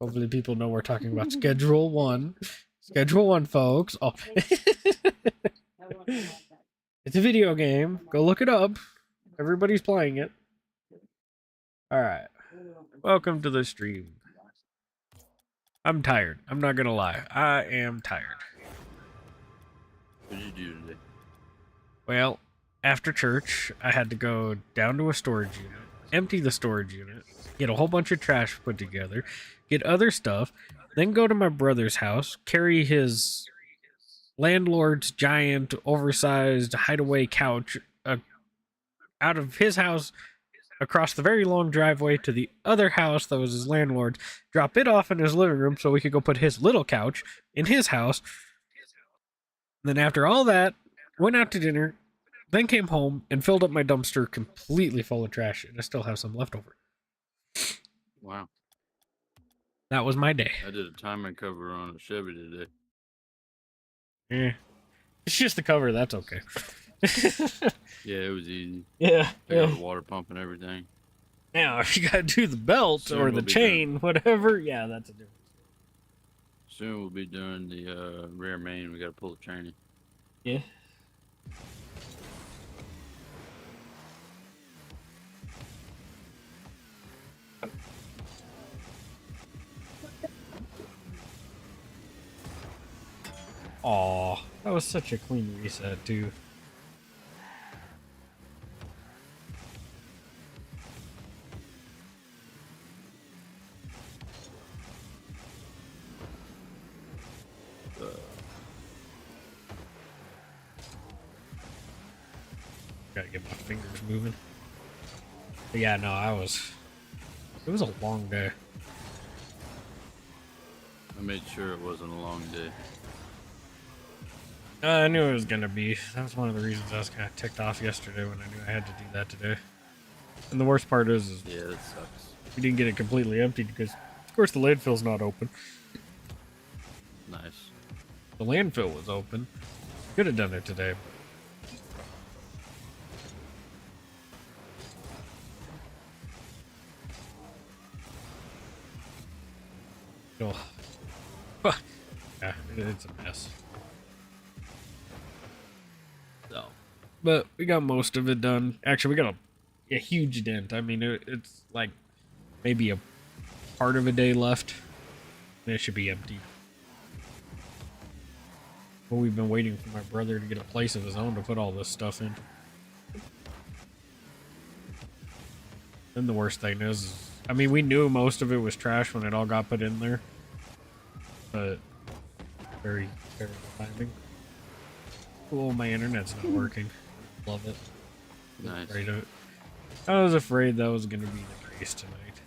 Hopefully people know we're talking about Schedule 1. Schedule 1, folks. Oh. It's a video game. Go look it up. Everybody's playing it. Alright. Welcome to the stream. I'm tired. I'm not gonna lie. I am tired. What did you do today? Well, after church, I had to go down to a storage unit, empty the storage unit, get a whole bunch of trash put together, get other stuff, then go to my brother's house, carry his landlord's giant, oversized hideaway couch out of his house across the very long driveway to the other house that was his landlord's, drop it off in his living room so we could go put his little couch in his house. And then after all that, went out to dinner, then came home and filled up my dumpster completely full of trash, and I still have some left over. Wow. That was my day. I did a timing cover on a Chevy today. It's just the cover, that's okay. Yeah, it was easy. Yeah. I got the water pump and everything. Now, if you gotta do the belt Soon or we'll the be chain, whatever, yeah, that's a difference. Soon we'll be doing the rear main. We got to pull the training. Yeah. Aw, that was such a clean reset, too. Gotta get my fingers moving. But yeah, no, it was a long day. I made sure it wasn't a long day. I knew it was gonna be. That was one of the reasons I was kind of ticked off yesterday when I knew I had to do that today. And the worst part is Yeah, that sucks. we didn't get it completely emptied because, of course, the landfill's not open. Nice. The landfill was open. Could have done it today. Oh. Yeah, it's a mess. So, but we got most of it done. Actually, we got a huge dent. I mean, it's like maybe a part of a day left. And it should be empty. But we've been waiting for my brother to get a place of his own to put all this stuff in. Then the worst thing is, I mean, we knew most of it was trash when it all got put in there. But very terrible timing. Oh, my internet's not working. Love it. Nice. Afraid of it. I was afraid that was going to be the case tonight.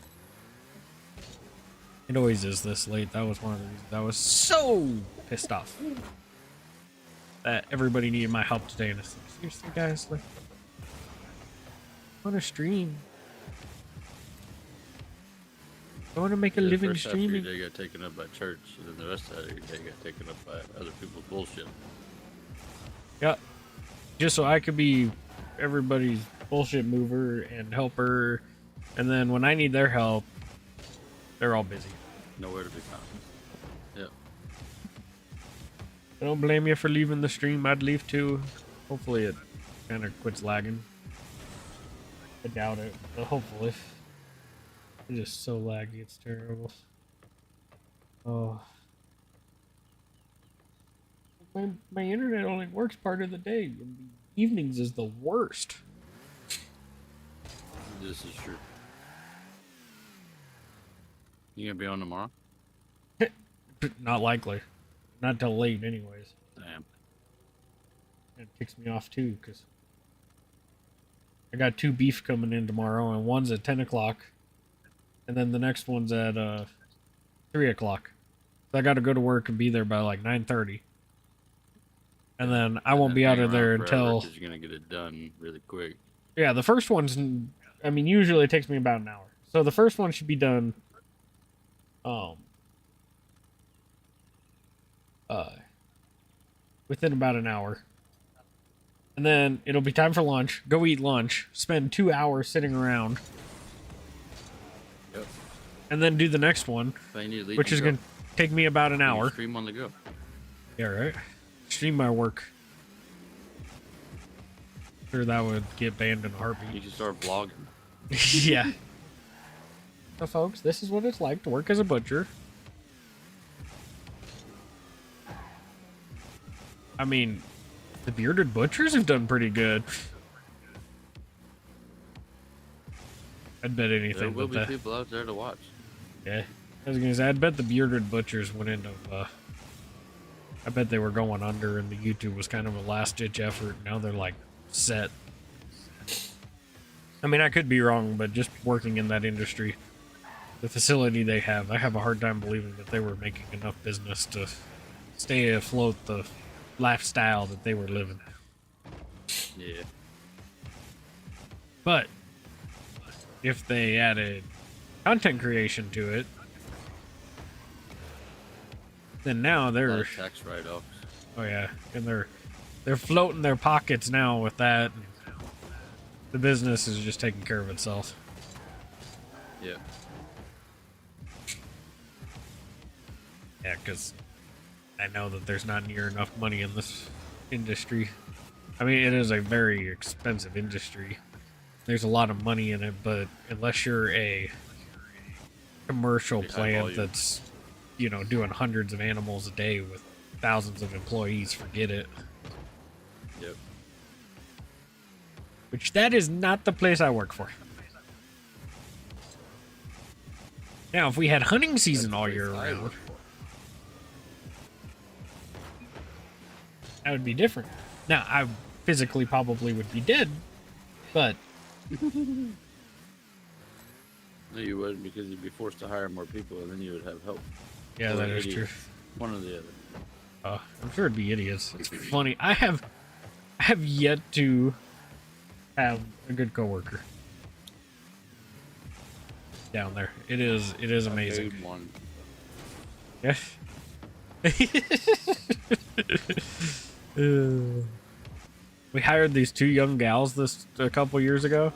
It always is this late. That was one of the reasons I was so pissed off that everybody needed my help today. And it's like, seriously, guys, like, I want to stream. I want to make a The living first half of your streaming. day got taken up by church, and then the rest of your day got taken up by other people's bullshit. Yeah, just so I could be everybody's bullshit mover and helper, and then when I need their help, they're all busy. Nowhere to be found. Yep. I don't blame you for leaving the stream. I'd leave too. Hopefully it kind of quits lagging. I doubt it, but hopefully. It's just so laggy, it's terrible. Oh. My internet only works part of the day. And the evenings is the worst. This is true. You gonna be on tomorrow? Not likely. Not till late anyways. Damn. It ticks me off too, because I got 2 beef coming in tomorrow, and one's at 10 o'clock, and then the next one's at 3 o'clock. So I got to go to work and be there by like 9:30. And then I won't be out of there until... Because you're gonna get it done really quick. Yeah, the first one's... I mean, usually it takes me about an hour. So the first one should be done... within about an hour. And then it'll be time for lunch. Go eat lunch. Spend 2 hours sitting around. Yep. and then do the next one, If I need to leave, which you is go. going to take me about an You hour. Stream on the go. Yeah, right. Stream my work. Sure, that would get banned in a You heartbeat. can start vlogging. Yeah. So, folks, this is what it's like to work as a butcher. I mean, the bearded butchers have done pretty good. I'd bet anything. There will be that people out there to watch. Yeah. I was gonna say, I'd bet the bearded butchers went into, I bet they were going under and the YouTube was kind of a last ditch effort. Now they're like set. I mean, I could be wrong, but just working in that industry, the facility they have, I have a hard time believing that they were making enough business to stay afloat the lifestyle that they were living. Yeah. But if they added content creation to it, then now A lot they're, of tax write-offs. oh yeah, and they're floating their pockets now with that. The business is just taking care of itself. Yeah. Yeah, because I know that there's not near enough money in this industry. I mean, it is a very expensive industry. There's a lot of money in it, but unless you're a commercial Pretty high plant volume. that's, you know, doing hundreds of animals a day with thousands of employees, forget it. Yep. Which that is not the place I work for. Now, if we had hunting season all year I round, work for. that would be different. Now, I physically probably would be dead, but No, you wouldn't, because you'd be forced to hire more people, and then you would have help. yeah, Or that is true. idiots. One or the other. I'm sure it'd be idiots. It's funny. I have yet to have a good coworker down there. It is amazing. Paid one. Yeah. We hired these two young gals a couple years ago,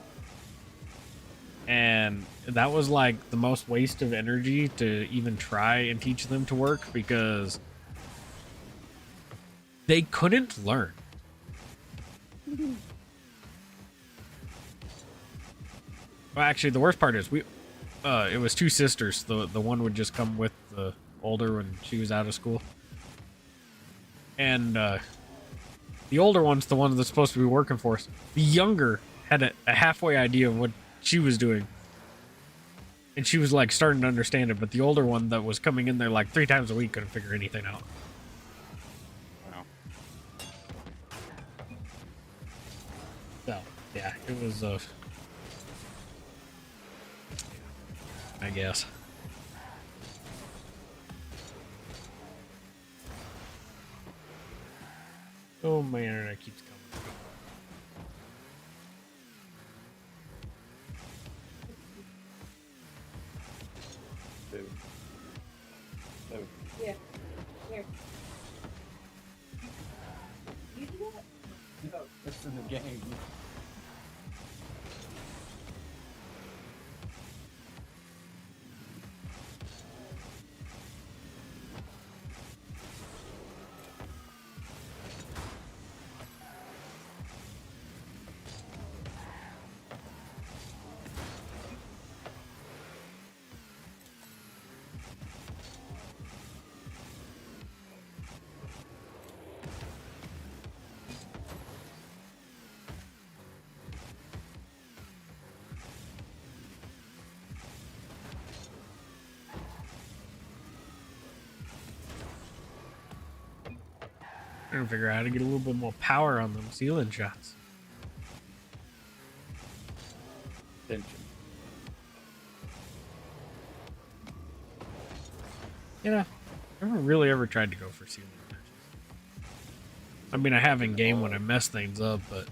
and that was like the most waste of energy to even try and teach them to work because they couldn't learn. Well, actually, the worst part is it was two sisters. The one would just come with the older when she was out of school, and the older one's the one that's supposed to be working for us. The younger had a halfway idea of what she was doing, and she was like starting to understand it. But the older one that was coming in there like 3 times a week couldn't figure anything out. Wow. So yeah, it was I guess. Oh, my internet keeps coming. Yeah. Here. You do that? No, that's in the game. Trying to figure out how to get a little bit more power on them ceiling shots. Tension. You know, I haven't really ever tried to go for ceiling matches. I mean, I have in game when I mess things up, but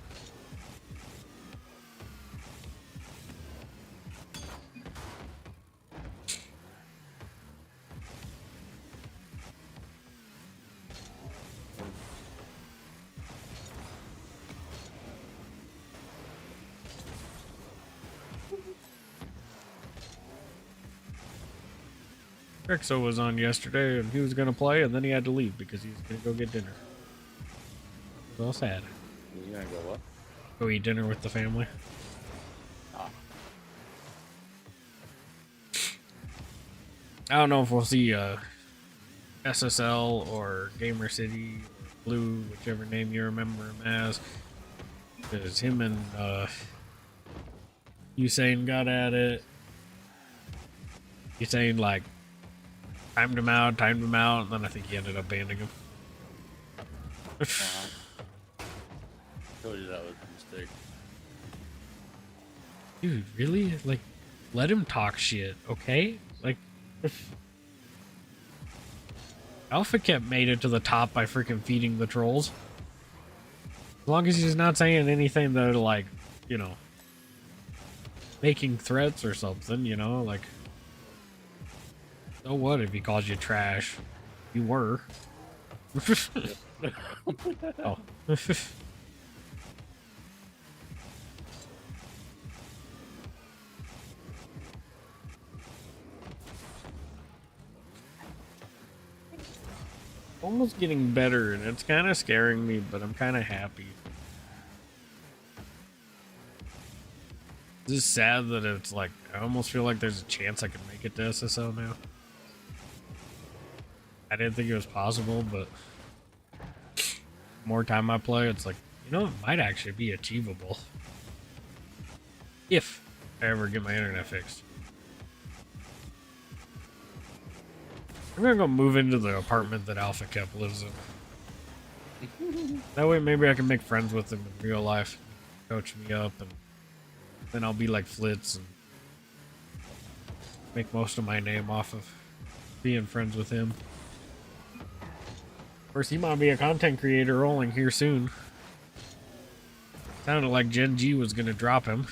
Rexo was on yesterday, and he was gonna play, and then he had to leave because he was gonna go get dinner. It was all sad. You gonna go what? Go eat dinner with the family. Ah. I don't know if we'll see SSL or Gamer City or Blue, whichever name you remember him as. Because him and Usain got at it. Usain like timed him out, and then I think he ended up banning him. Told you that was a mistake. Dude, really? Like, let him talk shit, okay? Like, Alpha kept made it to the top by freaking feeding the trolls. As long as he's not saying anything that, like, you know, making threats or something, you know, like, so what if he calls you trash? You were. Oh. Almost getting better, and it's kind of scaring me, but I'm kind of happy. It's just sad that it's like, I almost feel like there's a chance I could make it to SSL now. I didn't think it was possible, but the more time I play, it's like, you know, it might actually be achievable. If I ever get my internet fixed. I'm gonna go move into the apartment that Alpha Kep lives in. That way maybe I can make friends with him in real life. Coach me up, and then I'll be like Flitz and make most of my name off of being friends with him. Of course, he might be a content creator rolling here soon. Sounded like Gen G was gonna drop him,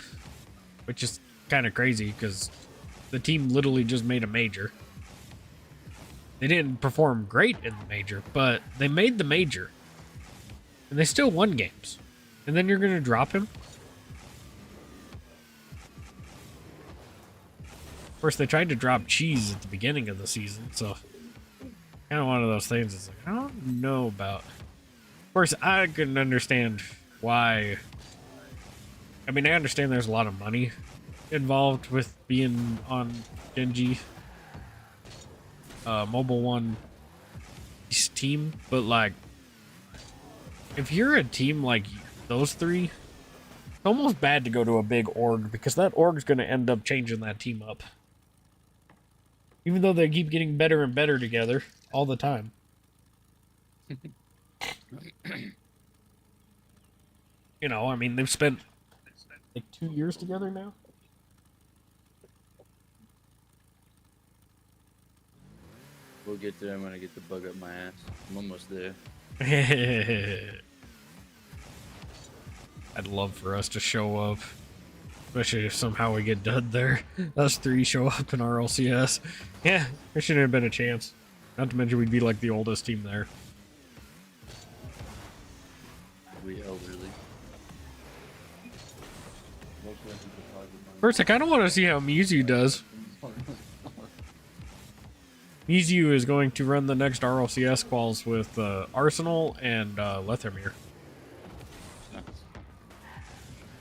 which is kind of crazy because the team literally just made a major. They didn't perform great in the major, but they made the major. And they still won games. And then you're going to drop him? Of course, they tried to drop Cheese at the beginning of the season, so kind of one of those things. It's like, I don't know about. Of course, I can understand why. I mean, I understand there's a lot of money involved with being on Gen G. Mobile One team, but like, if you're a team like those three, it's almost bad to go to a big org because that org's going to end up changing that team up. Even though they keep getting better and better together all the time. You know, I mean, they've spent like 2 years together now. We'll get there when I get the bug up my ass. I'm almost there. I'd love for us to show up. Especially if somehow we get done there. Us three show up in RLCS. Yeah, there shouldn't have been a chance. Not to mention we'd be like the oldest team there. We elderly. First, I kind of want to see how Mizu does. Mizu is going to run the next RLCS quals with Arsenal and Lethermere. Nice.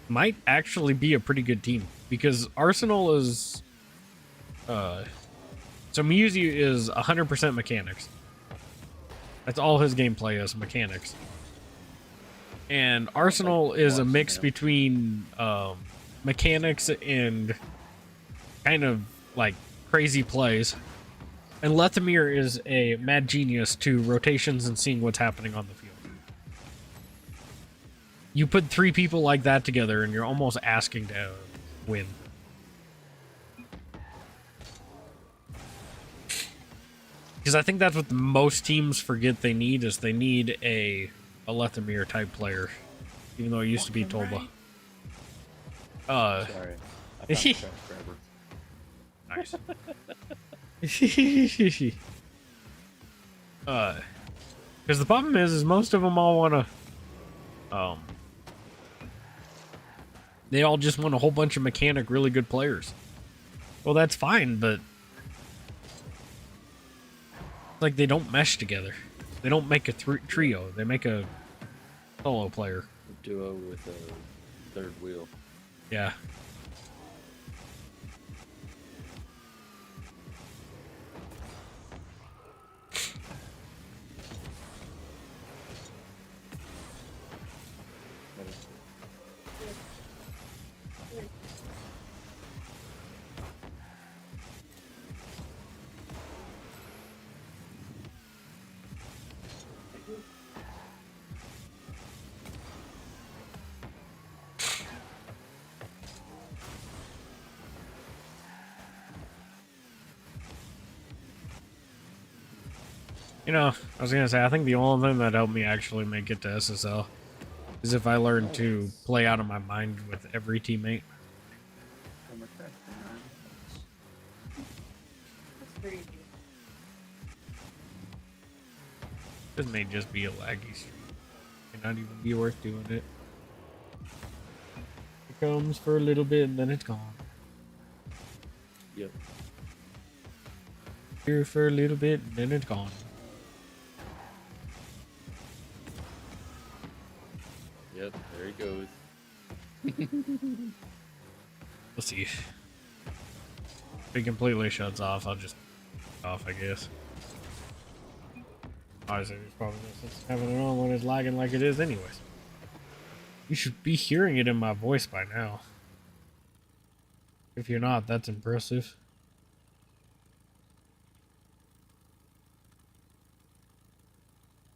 Might actually be a pretty good team because Arsenal is so Mizu is 100% mechanics. That's all his gameplay is, mechanics. And Arsenal is a mix between mechanics and kind of like crazy plays. And Lethamir is a mad genius to rotations and seeing what's happening on the field. You put three people like that together and you're almost asking to win. Because I think that's what most teams forget they need, is they need a Lethamir type player. Even though it used to be Tolba. Sorry. I found a trash grabber. Nice. Because the problem is most of them all want to, they all just want a whole bunch of mechanic really good players. Well, that's fine, but like they don't mesh together. They don't make a trio. They make a solo player. A duo with a third wheel. Yeah. You know, I was gonna say, I think the only thing that helped me actually make it to SSL is if I learned to play out of my mind with every teammate. That's pretty good. This may just be a laggy stream. May not even be worth doing it. It comes for a little bit and then it's gone. Yep. Here for a little bit and then it's gone. Yep, there he goes. Let's see. If it completely shuts off, I'll just off, I guess. Honestly, there's probably no sense in having it on when it's lagging like it is anyways. You should be hearing it in my voice by now. If you're not, that's impressive.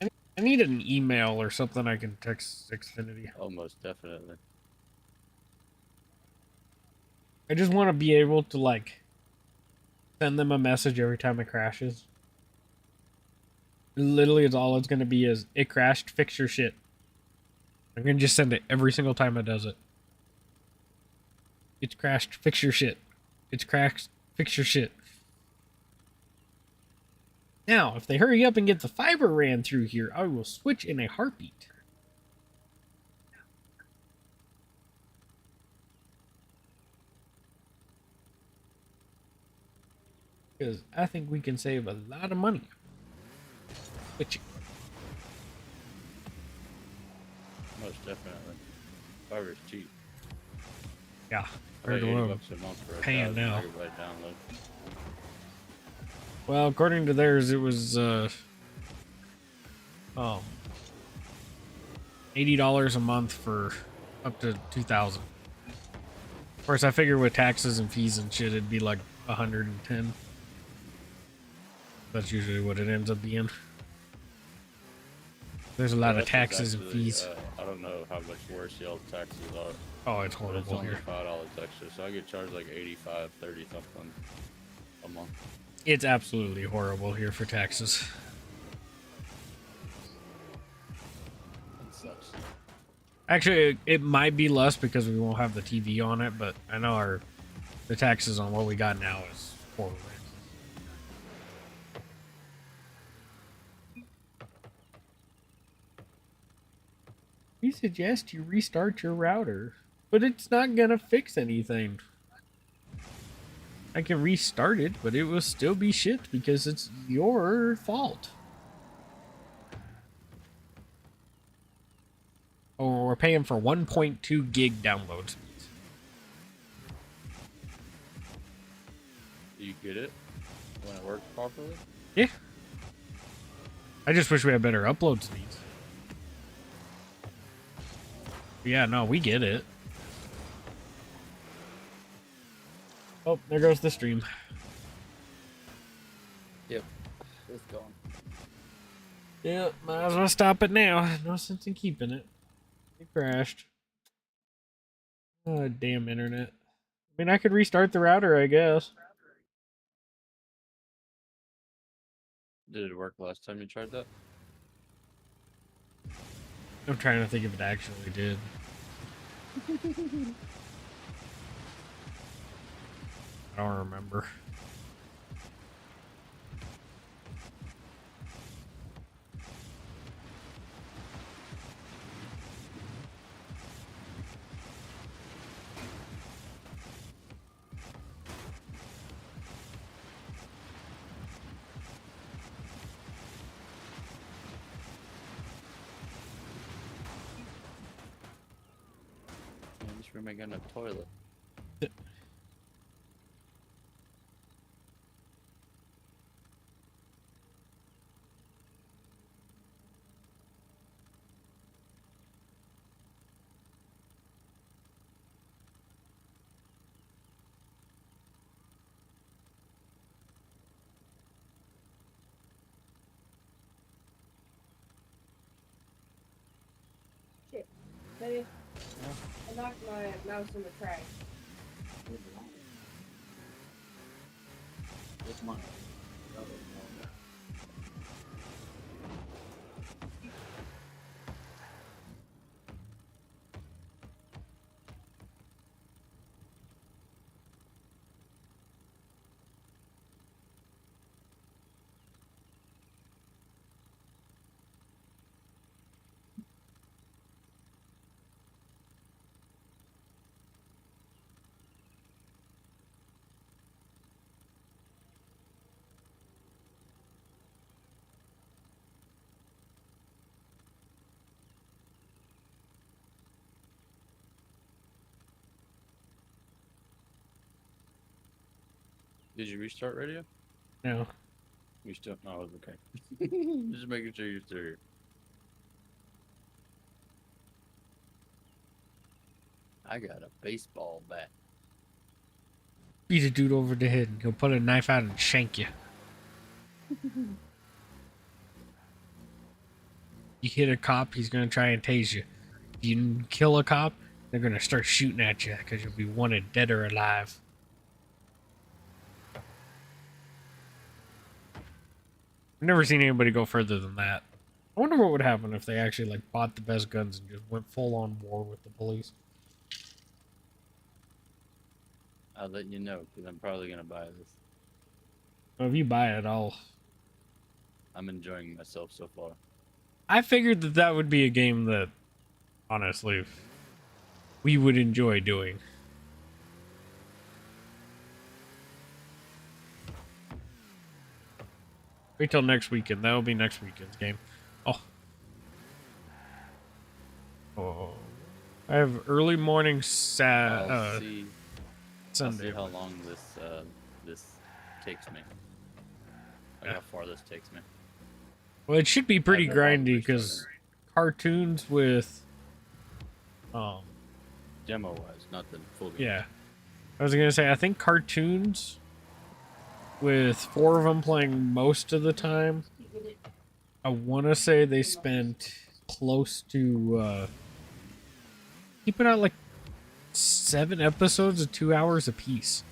I need an email or something I can text Xfinity. Almost definitely. I just want to be able to, like, send them a message every time it crashes. Literally, it's all it's going to be is, it crashed, fix your shit. I'm going to just send it every single time it does it. It's crashed, fix your shit. It's crashed, fix your shit. Now, if they hurry up and get the fiber ran through here, I will switch in a heartbeat. Because I think we can save a lot of money. Switching. Most definitely. Fiber's cheap. Yeah. I pay Heard a $80 lot. a month for a Paying 1,000 now. megabyte download. Well, according to theirs, it was $80 a month for up to 2,000. Of course, I figure with taxes and fees and shit, it'd be like 110. That's usually what it ends up being. There's a lot of That's taxes and actually, fees. I don't know how much worse y'all's taxes are. Oh, it's But it's horrible only here. $5 extra, so I get charged like 85, 30 something a month. It's absolutely horrible here for taxes. It sucks. Actually, it might be less because we won't have the TV on it, but I know the taxes on what we got now is horrible. We suggest you restart your router, but it's not gonna fix anything. I can restart it, but it will still be shit because it's your fault. Oh, we're paying for 1.2 gig download speeds. Do you get it when it works properly? Yeah. I just wish we had better upload speeds. Yeah, no, we get it. Oh, there goes the stream. Yep. It's gone. Yeah, might as well stop it now. No sense in keeping it. It crashed. Oh, damn internet. I mean, I could restart the router, I guess. Did it work last time you tried that? I'm trying to think if it actually did. I don't remember. bathroom ain't got no toilet. Shit. Maybe I knocked my mouse in the trash. What's mine? Did you restart radio? No. You still? No, it's okay. Just making sure you're still here. I got a baseball bat. Beat a dude over the head and he'll pull a knife out and shank you. You hit a cop, he's gonna try and tase you. If you kill a cop, they're gonna start shooting at you because you'll be wanted dead or alive. I've never seen anybody go further than that. I wonder what would happen if they actually like bought the best guns and just went full on war with the police. I'll let you know because I'm probably gonna buy this. Well, if you buy it, I'm enjoying myself so far. I figured that that would be a game that, honestly, we would enjoy doing. Wait till next weekend. That'll be next weekend's game. Oh. Oh. I have early morning I'll see Sunday. how long this takes me. Like how far this takes me. Well, it should be pretty I've been grindy because cartoons with, Demo wise, not the full game. yeah. I was gonna say I think cartoons with 4 of them playing most of the time. I want to say they spent close to keeping out like 7 episodes of 2 hours apiece.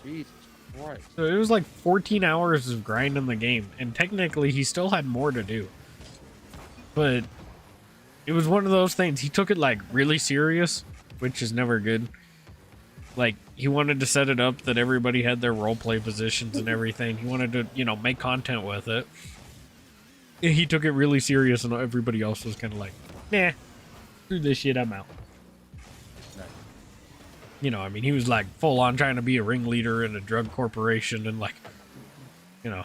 Jesus Christ. So it was like 14 hours of grinding the game, and technically he still had more to do. But it was one of those things. He took it like really serious, which is never good. Like he wanted to set it up that everybody had their roleplay positions and everything. He wanted to, you know, make content with it. And he took it really serious, and everybody else was kind of like, nah, screw this shit, I'm out. Nice. You know, I mean, he was like full on trying to be a ringleader in a drug corporation and like, you know,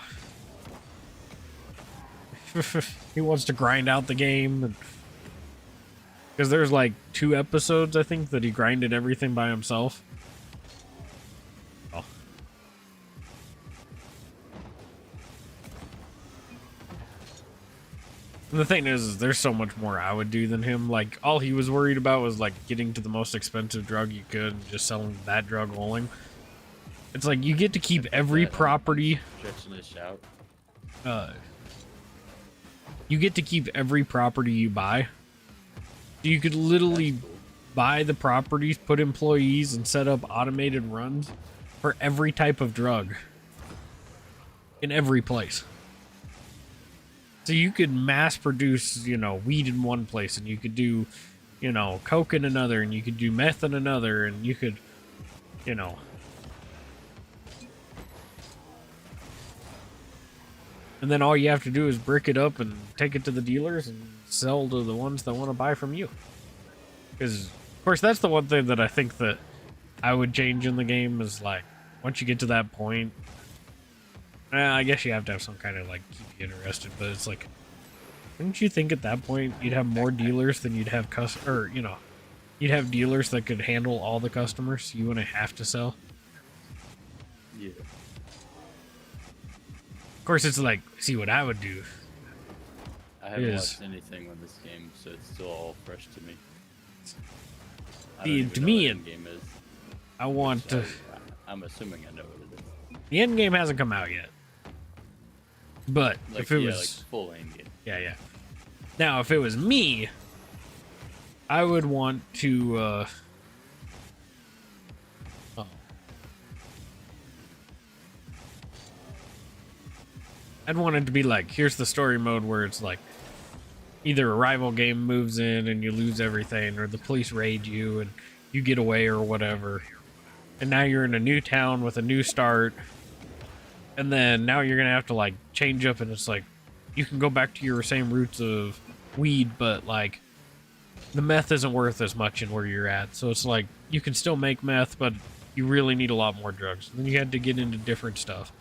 he wants to grind out the game. And because there's like 2 episodes, I think, that he grinded everything by himself. Oh. And the thing is there's so much more I would do than him. Like, all he was worried about was like getting to the most expensive drug you could and just selling that drug only. It's like you get to keep every property. Stretching this out. You get to keep every property you buy. You could literally buy the properties, put employees, and set up automated runs for every type of drug in every place. So you could mass produce, you know, weed in one place, and you could do, you know, coke in another, and you could do meth in another, and you could, you know. And then all you have to do is brick it up and take it to the dealers and sell to the ones that want to buy from you. Because, of course, that's the one thing that I think that I would change in the game is, like, once you get to that point, I guess you have to have some kind of, like, keep you interested, but it's like, wouldn't you think at that point you'd have more dealers than you'd have You'd have dealers that could handle all the customers. You wouldn't have to sell. Yeah. Of course, it's like, see what I would do. I haven't Is- watched anything on this game, so it's still all fresh to me. I See, don't even to know me, what game is. I want to. I'm assuming I know what it is. The end game hasn't come out yet. But Like, if it yeah, was. like full end game. Yeah. Now, if it was me, I would want to. Oh. I'd want it to be like, here's the story mode where it's like either a rival game moves in and you lose everything, or the police raid you and you get away or whatever. And now you're in a new town with a new start. And then now you're gonna have to like change up, and it's like you can go back to your same roots of weed, but like the meth isn't worth as much in where you're at. So it's like you can still make meth, but you really need a lot more drugs. And then you had to get into different stuff.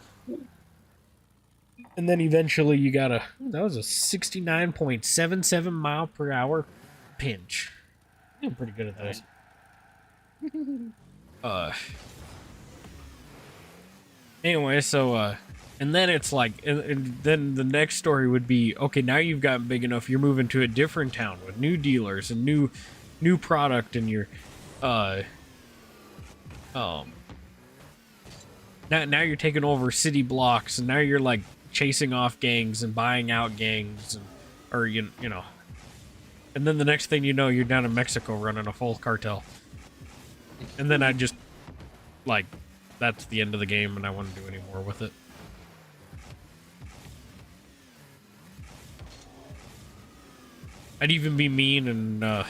And then eventually you got that was a 69.77 mile per hour pinch. I'm pretty good at those. Anyway, so and then it's like and then the next story would be, okay, now you've gotten big enough, you're moving to a different town with new dealers and new product, and you're now you're taking over city blocks, and now you're like chasing off gangs and buying out gangs, and or you know, and then the next thing you know, you're down in Mexico running a full cartel. And then I just like, that's the end of the game, and I wouldn't do any more with it. I'd even be mean and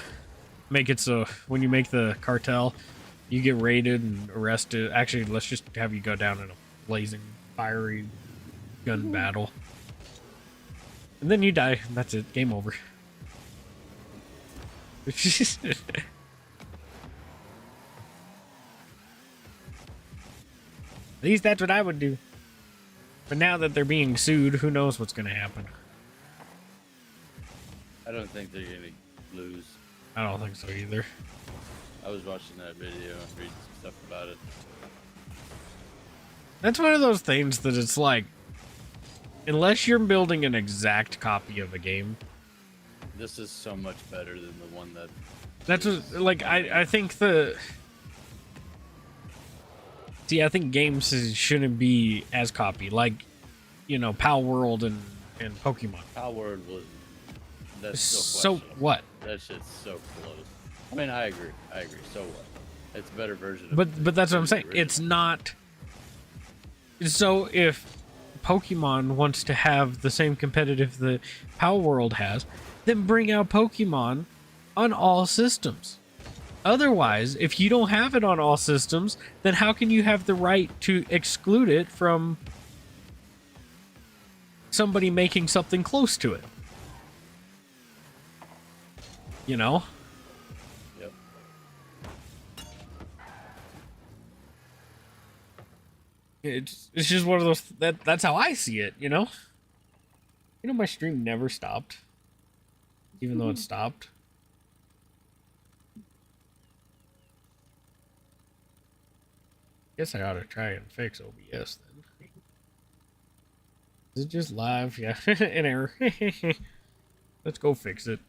make it so when you make the cartel, you get raided and arrested. Actually, let's just have you go down in a blazing, fiery gun battle. And then you die, and that's it. Game over. At least that's what I would do. But now that they're being sued, who knows what's going to happen? I don't think they're gonna lose. I don't think so either. I was watching that video and reading some stuff about it. That's one of those things that it's like, unless you're building an exact copy of a game, This is so much better than the one that. that's what, like, I think I think games shouldn't be as copied. Like, you know, Pal World and Pokemon. Power Word was. That's So still questionable. what? That shit's so close. I mean, I agree. So what? It's a better version. But that's what I'm saying. original. It's not. So if Pokemon wants to have the same competitive that Pal World has, then bring out Pokemon on all systems. Otherwise, if you don't have it on all systems, then how can you have the right to exclude it from somebody making something close to it? You know? Yep. It's just one of those that's how I see it, you know? You know, my stream never stopped. Even though it stopped. Guess I ought to try and fix OBS then. Is it just live? Yeah, an error. Let's go fix it.